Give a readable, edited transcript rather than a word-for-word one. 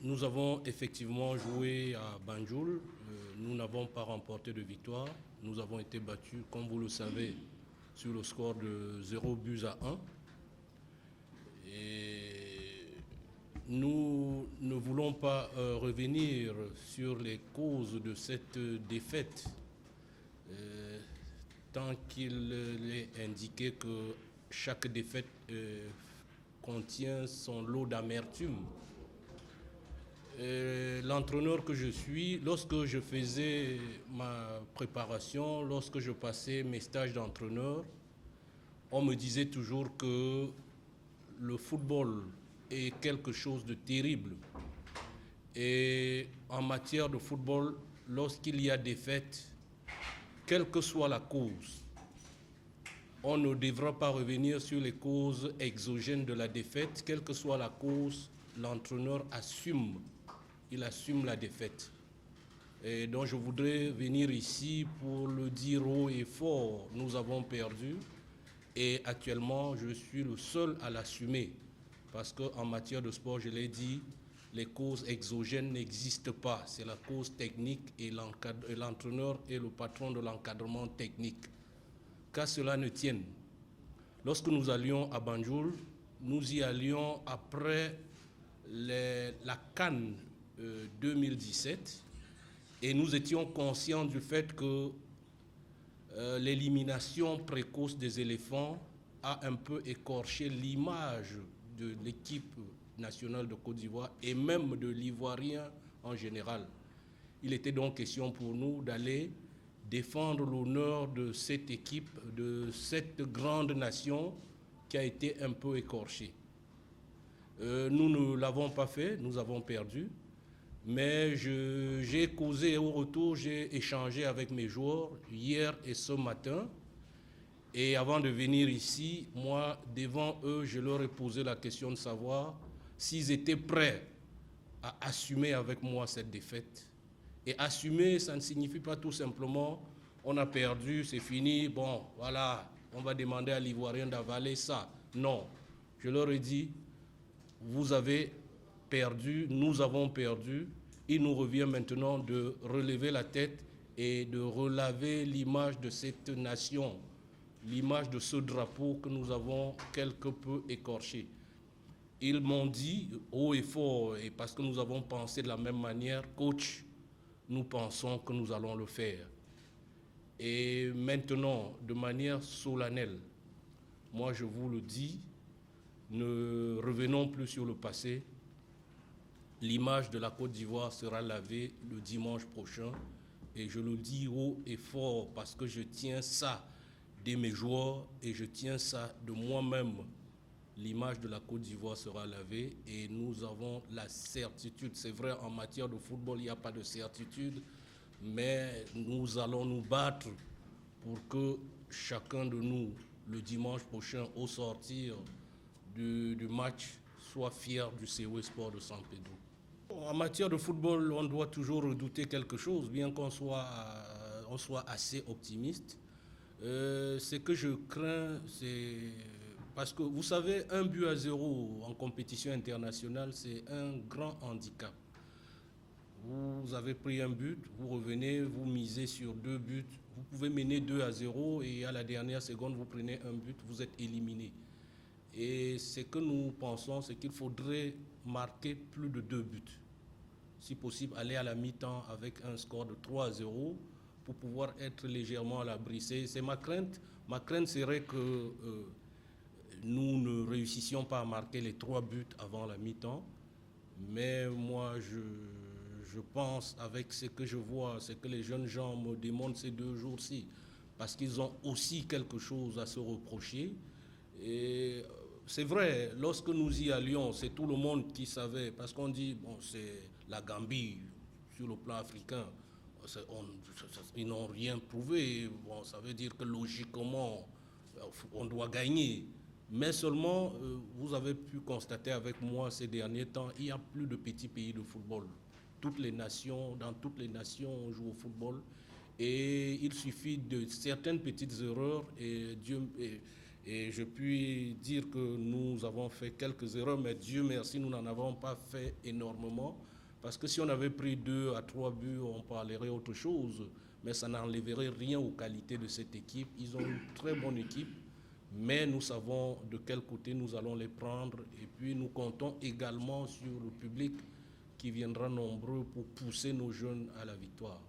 Nous avons effectivement joué à Banjul. Nous n'avons pas remporté de victoire. Nous avons été battus, comme vous le savez, sur le score de 0 buts à 1. Et nous ne voulons pas revenir sur les causes de cette défaite, tant qu'il est indiqué que chaque défaite contient son lot d'amertume. L'entraîneur que je suis, lorsque je faisais ma préparation, lorsque je passais mes stages d'entraîneur, on me disait toujours que le football est quelque chose de terrible. Et en matière de football, lorsqu'il y a défaite, quelle que soit la cause, on ne devra pas revenir sur les causes exogènes de la défaite. Quelle que soit la cause, l'entraîneur assume. Il assume la défaite. Et donc je voudrais venir ici pour le dire haut et fort. Nous avons perdu et actuellement je suis le seul à l'assumer. Parce qu'en matière de sport, je l'ai dit, les causes exogènes n'existent pas. C'est la cause technique et l'entraîneur est le patron de l'encadrement technique. Qu'à cela ne tienne. Lorsque nous allions à Banjul, nous y allions après la CAN 2017 et nous étions conscients du fait que l'élimination précoce des éléphants a un peu écorché l'image de l'équipe nationale de Côte d'Ivoire et même de l'Ivoirien en général. Il était donc question pour nous d'aller défendre l'honneur de cette équipe, de cette grande nation qui a été un peu écorchée. Nous ne l'avons pas fait, nous avons perdu, mais j'ai causé au retour, j'ai échangé avec mes joueurs hier et ce matin. Et avant de venir ici, moi, devant eux, je leur ai posé la question de savoir s'ils étaient prêts à assumer avec moi cette défaite. Et assumer, ça ne signifie pas tout simplement on a perdu, c'est fini, bon, voilà, on va demander à l'Ivoirien d'avaler ça. Non, je leur ai dit, vous avez perdu, nous avons perdu, il nous revient maintenant de relever la tête et de relaver l'image de cette nation, l'image de ce drapeau que nous avons quelque peu écorché. Ils m'ont dit haut et fort, et parce que nous avons pensé de la même manière, coach, nous pensons que nous allons le faire. Et maintenant, de manière solennelle, moi je vous le dis, ne revenons plus sur le passé. L'image de la Côte d'Ivoire sera lavée le dimanche prochain. Et je le dis haut et fort parce que je tiens ça de mes joueurs et je tiens ça de moi-même. L'image de la Côte d'Ivoire sera lavée et nous avons la certitude. C'est vrai, en matière de football, il n'y a pas de certitude, mais nous allons nous battre pour que chacun de nous, le dimanche prochain, au sortir du match, soit fier du COE Sport de San Pedro. En matière de football, on doit toujours redouter quelque chose, bien qu'on soit assez optimiste. Ce que je crains, c'est parce que vous savez, 1 but à 0 en compétition internationale, c'est un grand handicap. Vous avez pris un but, vous revenez, vous misez sur 2 buts. Vous pouvez mener 2 à 0 et à la dernière seconde, vous prenez un but, vous êtes éliminé. Et ce que nous pensons, c'est qu'il faudrait marquer plus de 2 buts. Si possible, aller à la mi-temps avec un score de 3 à 0 pour pouvoir être légèrement à l'abri. C'est ma crainte. Ma crainte serait que nous ne réussissions pas à marquer les 3 buts avant la mi-temps. Mais moi, je pense, avec ce que je vois, ce que les jeunes gens me demandent ces 2 jours-ci, parce qu'ils ont aussi quelque chose à se reprocher. Et c'est vrai, lorsque nous y allions, c'est tout le monde qui savait, parce qu'on dit, bon, c'est la Gambie sur le plan africain. Ils n'ont rien prouvé. Bon, ça veut dire que logiquement, on doit gagner. Mais seulement, vous avez pu constater avec moi ces derniers temps, il n'y a plus de petits pays de football. Dans toutes les nations, on joue au football. Et il suffit de certaines petites erreurs Et je puis dire que nous avons fait quelques erreurs, mais Dieu merci, nous n'en avons pas fait énormément. Parce que si on avait pris 2 à 3 buts, on parlerait autre chose. Mais ça n'enlèverait rien aux qualités de cette équipe. Ils ont une très bonne équipe, mais nous savons de quel côté nous allons les prendre. Et puis nous comptons également sur le public qui viendra nombreux pour pousser nos jeunes à la victoire.